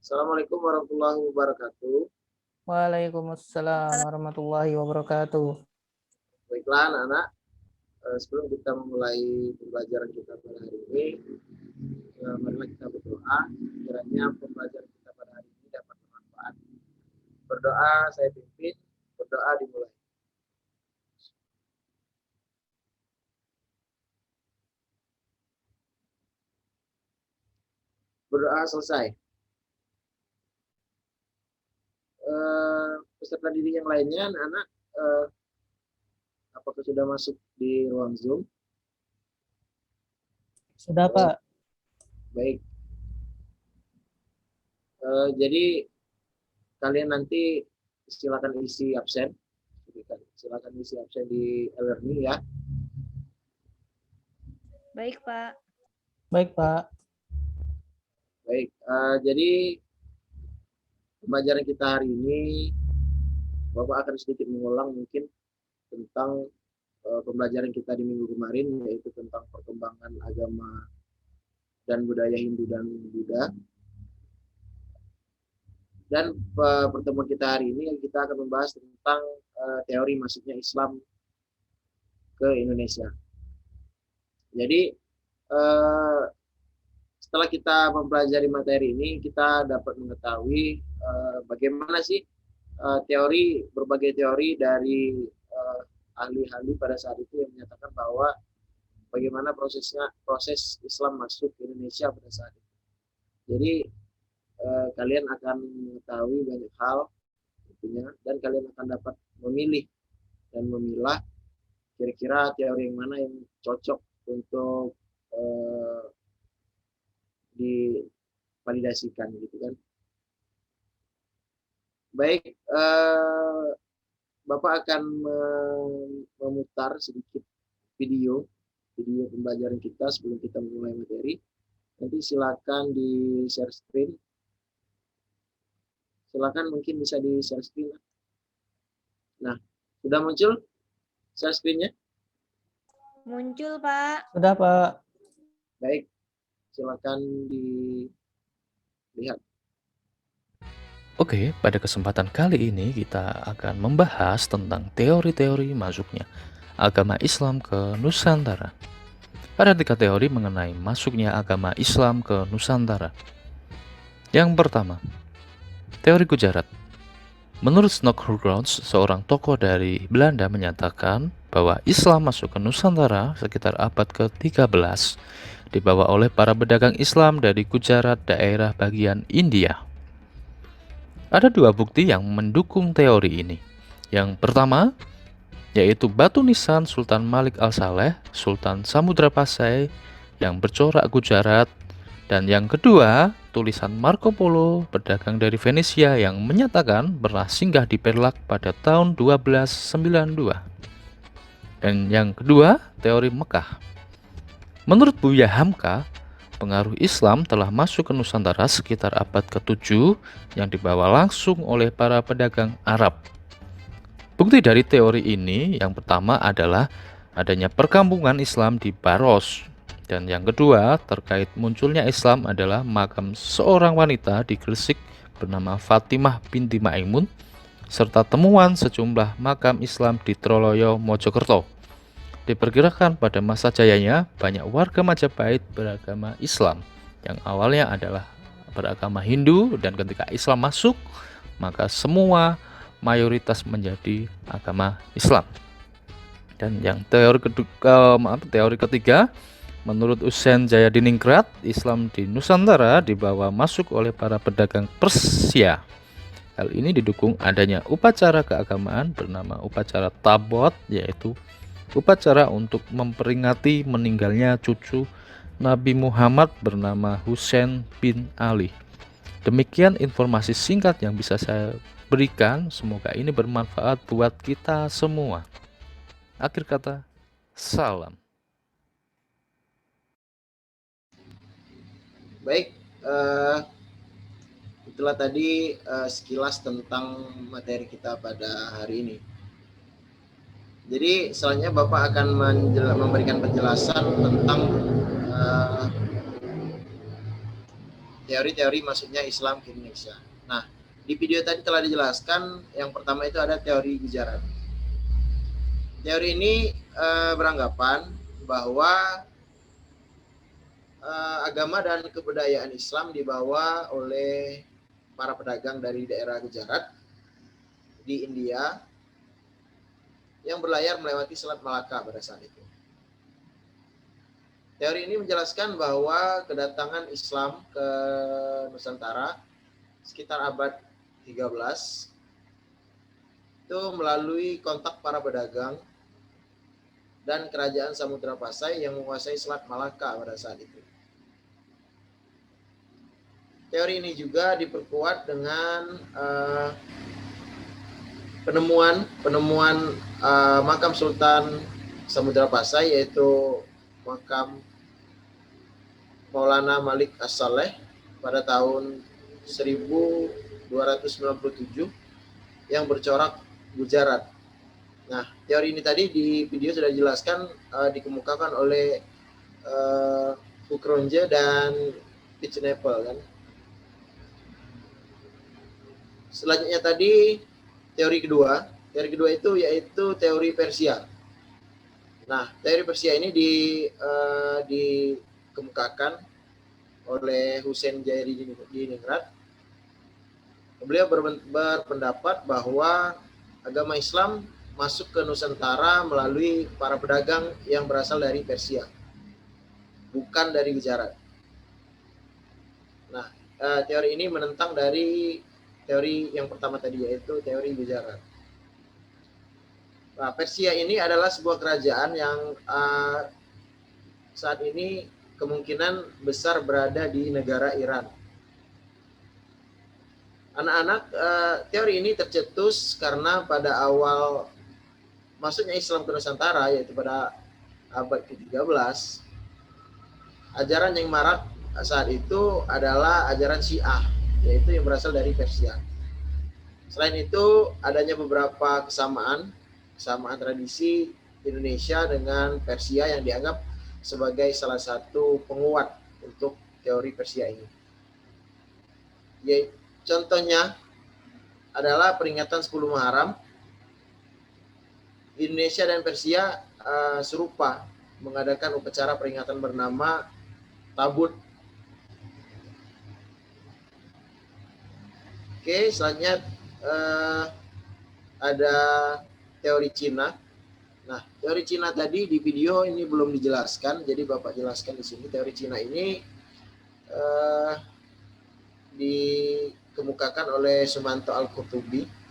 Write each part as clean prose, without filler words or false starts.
Assalamualaikum warahmatullahi wabarakatuh. Waalaikumsalam warahmatullahi wabarakatuh. Baiklah anak-anak, sebelum kita memulai pembelajaran kita pada hari ini, marilah kita berdoa, kiranya pembelajaran kita pada hari ini dapat bermanfaat. Berdoa saya pimpin, berdoa dimulai. Berdoa selesai. Peserta didik yang lainnya, anak-anak, apakah sudah masuk di ruang Zoom? Sudah, Pak. Baik. Jadi kalian nanti silakan isi absen. Silakan isi absen di e-learning ya. Baik, Pak. Baik, Pak. Baik, jadi pembelajaran kita hari ini, Bapak akan sedikit mengulang mungkin tentang pembelajaran kita di minggu kemarin, yaitu tentang perkembangan agama dan budaya Hindu dan Buddha. Dan pertemuan kita hari ini kita akan membahas tentang teori masuknya Islam ke Indonesia. Jadi setelah kita mempelajari materi ini, kita dapat mengetahui bagaimana sih berbagai teori dari ahli-ahli pada saat itu yang menyatakan bahwa bagaimana proses Islam masuk ke Indonesia pada saat itu. Jadi kalian akan mengetahui banyak hal tentunya, dan kalian akan dapat memilih dan memilah kira-kira teori yang mana yang cocok untuk divalidasikan gitu kan. Baik, Bapak akan memutar sedikit video pembelajaran kita sebelum kita memulai materi. Nanti silakan di share screen. Silakan, mungkin bisa di share screen. Nah, sudah muncul share screen-nya? Muncul, Pak. Sudah, Pak. Baik, silakan dilihat. Oke, pada kesempatan kali ini kita akan membahas tentang teori-teori masuknya agama Islam ke Nusantara. Ada 3 teori mengenai masuknya agama Islam ke Nusantara. Yang pertama, teori Gujarat. Menurut Snodgrass, seorang tokoh dari Belanda menyatakan bahwa Islam masuk ke Nusantara sekitar abad ke-13, dibawa oleh para pedagang Islam dari Gujarat, daerah bagian India. Ada 2 bukti yang mendukung teori ini. Yang pertama, yaitu batu nisan Sultan Malik Al-Saleh, Sultan Samudra Pasai yang bercorak Gujarat. Dan yang kedua, tulisan Marco Polo, pedagang dari Venesia yang menyatakan pernah singgah di Perlak pada tahun 1292. Dan yang kedua, teori Mekah. Menurut Buya Hamka, pengaruh Islam telah masuk ke Nusantara sekitar abad ke-7 yang dibawa langsung oleh para pedagang Arab. Bukti dari teori ini yang pertama adalah adanya perkampungan Islam di Baros. Dan yang kedua, terkait munculnya Islam adalah makam seorang wanita di Gresik bernama Fatimah binti Maimun, serta temuan sejumlah makam Islam di Troloyo, Mojokerto. Diperkirakan pada masa jayanya, banyak warga Majapahit beragama Islam, yang awalnya adalah beragama Hindu, dan ketika Islam masuk, maka semua mayoritas menjadi agama Islam. Dan yang teori ketiga, menurut Usen Jayadiningrat, Islam di Nusantara dibawa masuk oleh para pedagang Persia. Hal ini didukung adanya upacara keagamaan bernama upacara Tabot, yaitu upacara untuk memperingati meninggalnya cucu Nabi Muhammad bernama Husain bin Ali. Demikian informasi singkat yang bisa saya berikan, semoga ini bermanfaat buat kita semua. Akhir kata, salam. Baik, itulah tadi sekilas tentang materi kita pada hari ini. Jadi selanjutnya Bapak akan memberikan penjelasan tentang teori-teori masuknya Islam ke Indonesia. Nah, di video tadi telah dijelaskan yang pertama itu ada teori Gujarat. Teori ini beranggapan bahwa agama dan kebudayaan Islam dibawa oleh para pedagang dari daerah Gujarat di India yang berlayar melewati Selat Malaka pada saat itu. Teori ini menjelaskan bahwa kedatangan Islam ke Nusantara sekitar abad 13 itu melalui kontak para pedagang dan kerajaan Samudra Pasai yang menguasai Selat Malaka pada saat itu. Teori ini juga diperkuat dengan penemuan makam Sultan Samudra Pasai, yaitu makam Maulana Malik As-Saleh pada tahun 1297 yang bercorak Gujarat. Nah, teori ini tadi di video sudah dijelaskan, dikemukakan oleh Ukronje dan Pitchnapel kan. Selanjutnya tadi teori kedua itu yaitu teori Persia. Nah, teori Persia ini dikemukakan oleh Hussein Jairi di Ningrat. Beliau berpendapat bahwa agama Islam masuk ke Nusantara melalui para pedagang yang berasal dari Persia, bukan dari Gujarat. Nah, teori ini menentang dari teori yang pertama tadi, yaitu teori Gujarat. Nah, Persia ini adalah sebuah kerajaan yang saat ini kemungkinan besar berada di negara Iran. Anak-anak, teori ini tercetus karena pada awal masuknya Islam ke Nusantara, yaitu pada abad ke-13, ajaran yang marak saat itu adalah ajaran Syiah, yaitu yang berasal dari Persia. Selain itu, adanya beberapa kesamaan tradisi Indonesia dengan Persia yang dianggap sebagai salah satu penguat untuk teori Persia ini. Contohnya adalah peringatan 10 Muharram. Indonesia dan Persia serupa mengadakan upacara peringatan bernama Tabut. Oke, selanjutnya ada teori Cina. Nah, teori Cina tadi di video ini belum dijelaskan, jadi Bapak jelaskan di sini. Teori Cina ini dikemukakan oleh Sumanto Al-Qurtubi.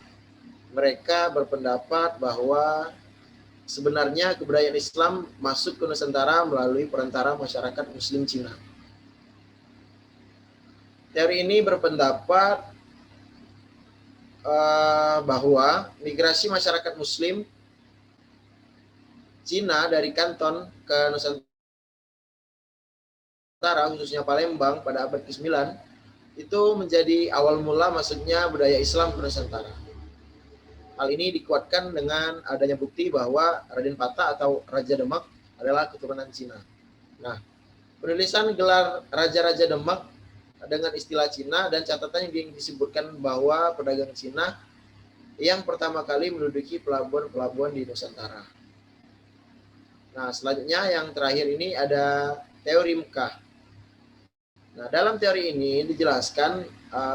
Mereka berpendapat bahwa sebenarnya kebudayaan Islam masuk ke Nusantara melalui perantara masyarakat Muslim Cina. Teori ini berpendapat bahwa migrasi masyarakat Muslim Cina dari Kanton ke Nusantara, khususnya Palembang pada abad ke-9, itu menjadi awal mula masuknya budaya Islam ke Nusantara. Hal ini dikuatkan dengan adanya bukti bahwa Raden Patah atau Raja Demak adalah keturunan Cina. Nah, penulisan gelar Raja-Raja Demak dengan istilah Cina dan catatan yang disebutkan bahwa pedagang Cina yang pertama kali menduduki pelabuhan-pelabuhan di Nusantara. Nah, selanjutnya yang terakhir ini ada teori Mekah. Nah, dalam teori ini dijelaskan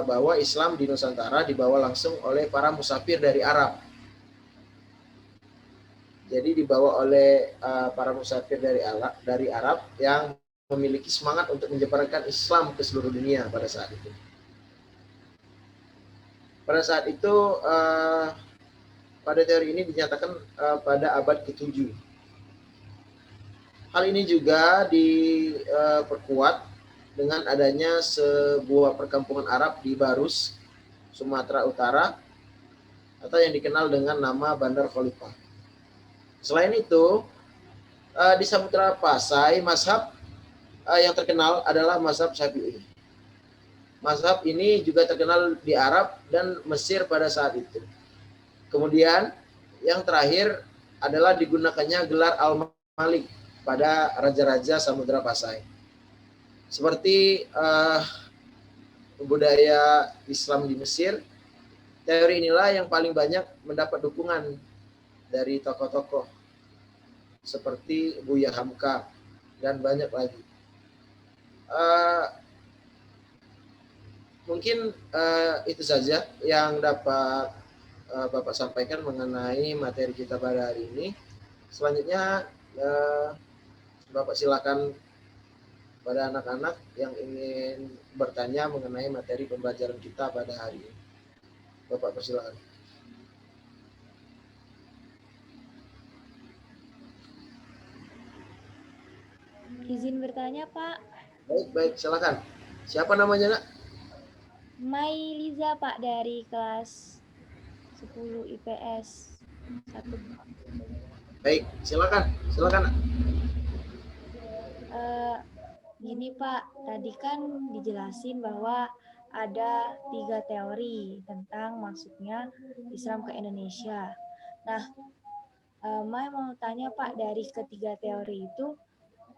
bahwa Islam di Nusantara dibawa langsung oleh para musafir dari Arab. Jadi dibawa oleh para musafir dari Arab yang memiliki semangat untuk menyebarkan Islam ke seluruh dunia pada saat itu. Pada saat itu, pada teori ini dinyatakan pada abad ke-7. Hal ini juga diperkuat dengan adanya sebuah perkampungan Arab di Barus, Sumatera Utara, atau yang dikenal dengan nama Bandar Khalifah. Selain itu, di Samudra Pasai, mazhab yang terkenal adalah mazhab Syafi'i. Mazhab ini juga terkenal di Arab dan Mesir pada saat itu. Kemudian, yang terakhir adalah digunakannya gelar Al-Malik pada raja-raja Samudra Pasai. Seperti budaya Islam di Mesir, teori inilah yang paling banyak mendapat dukungan dari tokoh-tokoh seperti Buya Hamka dan banyak lagi. Mungkin itu saja yang dapat Bapak sampaikan mengenai materi kita pada hari ini. Selanjutnya Bapak silakan pada anak-anak yang ingin bertanya mengenai materi pembelajaran kita pada hari ini. Bapak persilakan. Izin bertanya, Pak. Baik, silakan. Siapa namanya, Nak? Mai Liza, Pak, dari kelas 10 IPS 1. Baik, silakan, Nak. Gini Pak, tadi kan dijelasin bahwa ada 3 teori tentang masuknya Islam ke Indonesia. Nah, Mai mau tanya Pak, dari ketiga teori itu,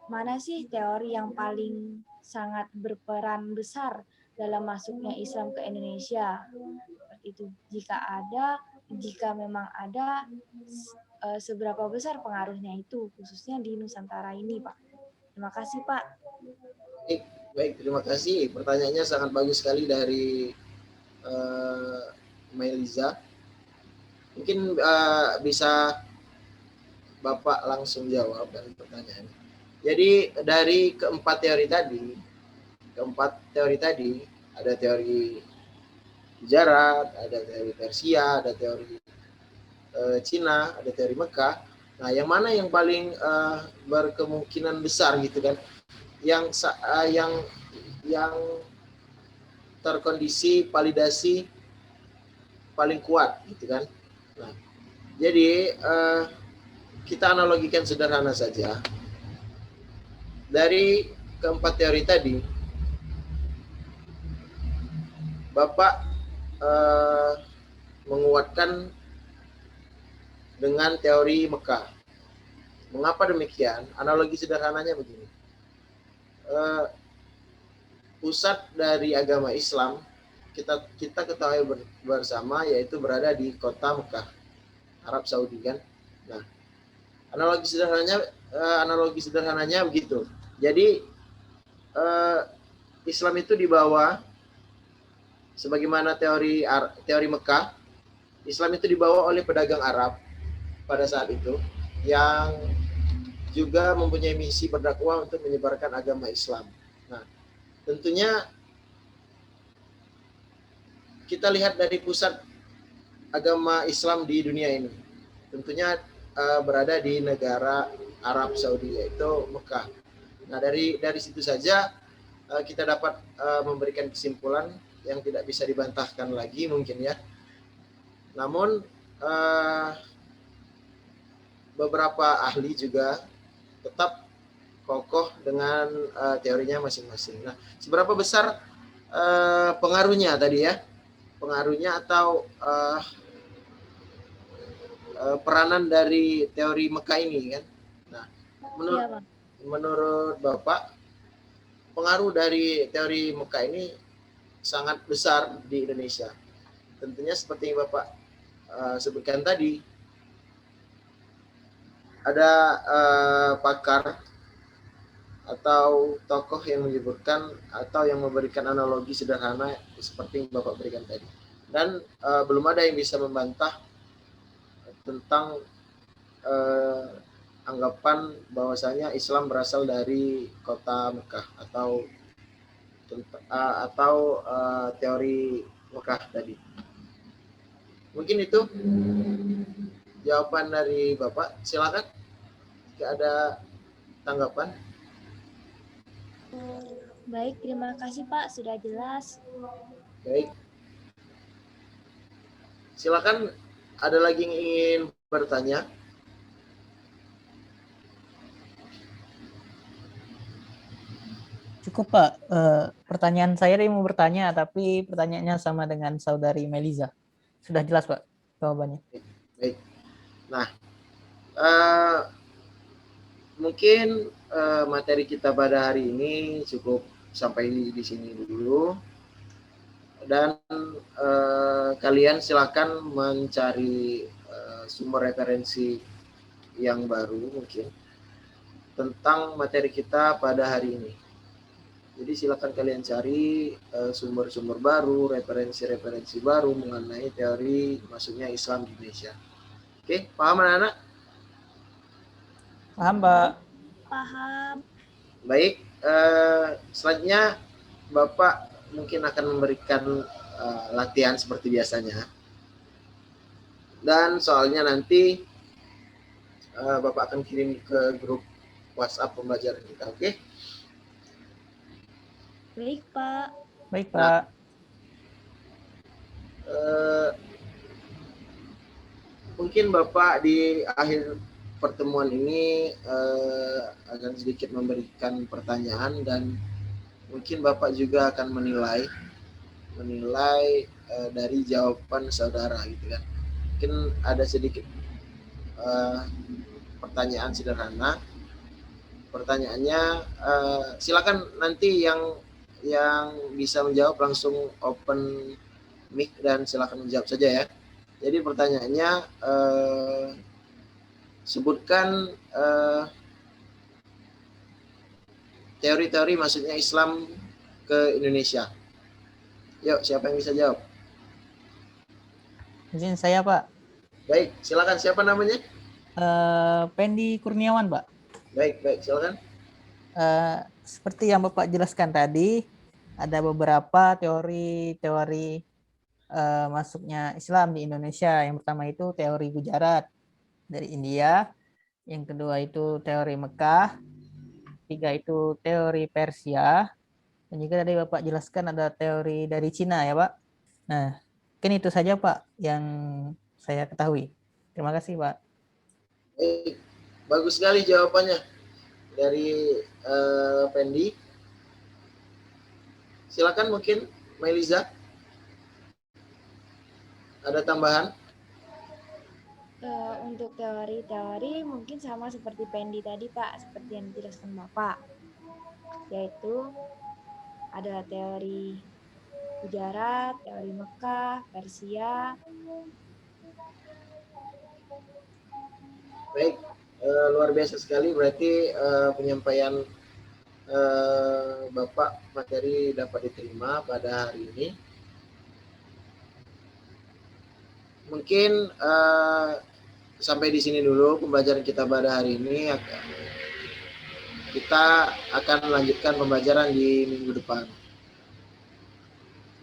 mana sih teori yang paling sangat berperan besar dalam masuknya Islam ke Indonesia? Seperti itu. Jika memang ada, seberapa besar pengaruhnya itu, khususnya di Nusantara ini Pak? Terima kasih Pak. Baik, terima kasih. Pertanyaannya sangat bagus sekali dari Mailiza. Mungkin bisa Bapak langsung jawab dari pertanyaan. Jadi dari keempat teori tadi, ada teori Gujarat, ada teori Persia, ada teori Cina, ada teori Mekah. Nah, yang mana yang paling berkemungkinan besar gitu kan? Yang terkondisi validasi paling kuat gitu kan. Nah, jadi kita analogikan sederhana saja. Dari keempat teori tadi, Bapak menguatkan dengan teori Mekah. Mengapa demikian? Analogi sederhananya begini. Pusat dari agama Islam kita ketahui bersama yaitu berada di kota Mekah, Arab Saudi kan. Nah, analogi sederhananya begitu. Jadi Islam itu dibawa sebagaimana teori Mekah, Islam itu dibawa oleh pedagang Arab pada saat itu yang juga mempunyai misi berdakwah untuk menyebarkan agama Islam. Nah, tentunya kita lihat dari pusat agama Islam di dunia ini, tentunya berada di negara Arab Saudi yaitu Mekah. Nah, dari situ saja kita dapat memberikan kesimpulan yang tidak bisa dibantahkan lagi mungkin ya. Namun beberapa ahli juga tetap kokoh dengan teorinya masing-masing. Nah, seberapa besar pengaruhnya tadi ya? Pengaruhnya atau peranan dari teori Mekah ini kan? Nah, menurut Bapak, pengaruh dari teori Mekah ini sangat besar di Indonesia. Tentunya seperti yang Bapak sebutkan tadi, ada pakar atau tokoh yang menyebutkan atau yang memberikan analogi sederhana seperti yang Bapak berikan tadi. Dan belum ada yang bisa membantah tentang anggapan bahwasanya Islam berasal dari kota Mekah atau teori Mekah tadi. Mungkin itu jawaban dari Bapak. Silakan jika ada tanggapan. Baik, terima kasih Pak, sudah jelas. Baik. Silakan, ada lagi yang ingin bertanya? Cukup Pak. Pertanyaan saya mau bertanya, tapi pertanyaannya sama dengan saudari Meliza. Sudah jelas Pak jawabannya. Baik. Nah, mungkin materi kita pada hari ini cukup sampai di sini dulu. dan kalian silakan mencari sumber referensi yang baru mungkin tentang materi kita pada hari ini. Jadi silakan kalian cari sumber-sumber baru, referensi-referensi baru mengenai teori masuknya Islam di Indonesia. Oke, paham anak-anak? Paham, Pak. Paham. Baik, selanjutnya Bapak mungkin akan memberikan latihan seperti biasanya. Dan soalnya nanti Bapak akan kirim ke grup WhatsApp pembelajaran kita, oke? Baik, Pak. Baik, Pak. Mungkin Bapak di akhir pertemuan ini akan sedikit memberikan pertanyaan dan mungkin Bapak juga akan menilai dari jawaban saudara gitu kan. Mungkin ada sedikit pertanyaan sederhana. Pertanyaannya silakan nanti yang bisa menjawab langsung open mic dan silakan menjawab saja ya. Jadi pertanyaannya sebutkan teori-teori masuknya Islam ke Indonesia. Yuk, siapa yang bisa jawab? Izin saya, Pak. Baik, silakan. Siapa namanya? Pendi Kurniawan, Pak. Baik, silakan. Seperti yang Bapak jelaskan tadi, ada beberapa teori masuknya Islam di Indonesia. Yang pertama itu teori Gujarat dari India, yang kedua itu teori Mekah, ketiga itu teori Persia, dan juga tadi Bapak jelaskan ada teori dari Cina ya, Pak. Nah, mungkin itu saja, Pak, yang saya ketahui. Terima kasih, Pak. Baik, bagus sekali jawabannya dari Pendi. Silakan mungkin Melisa. Ada tambahan? Untuk teori-teori mungkin sama seperti Pendi tadi, Pak, seperti yang dijelaskan Bapak, yaitu ada teori Gujarat, teori Mekah, Persia. Baik, luar biasa sekali berarti penyampaian Bapak materi dapat diterima pada hari ini. Mungkin sampai di sini dulu pembelajaran kita pada hari ini. Kita akan melanjutkan pembelajaran di minggu depan.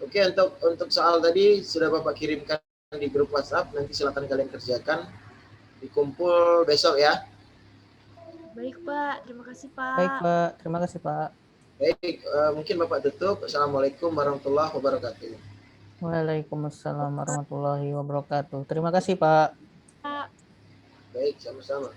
Oke, untuk soal tadi sudah Bapak kirimkan di grup WhatsApp. Nanti silakan kalian kerjakan. Dikumpul besok ya. Baik, Pak. Terima kasih, Pak. Baik, Pak. Terima kasih, Pak. Baik, mungkin Bapak tutup. Assalamualaikum warahmatullahi wabarakatuh. Waalaikumsalam warahmatullahi wabarakatuh. Terima kasih, Pak. Baik, sama-sama.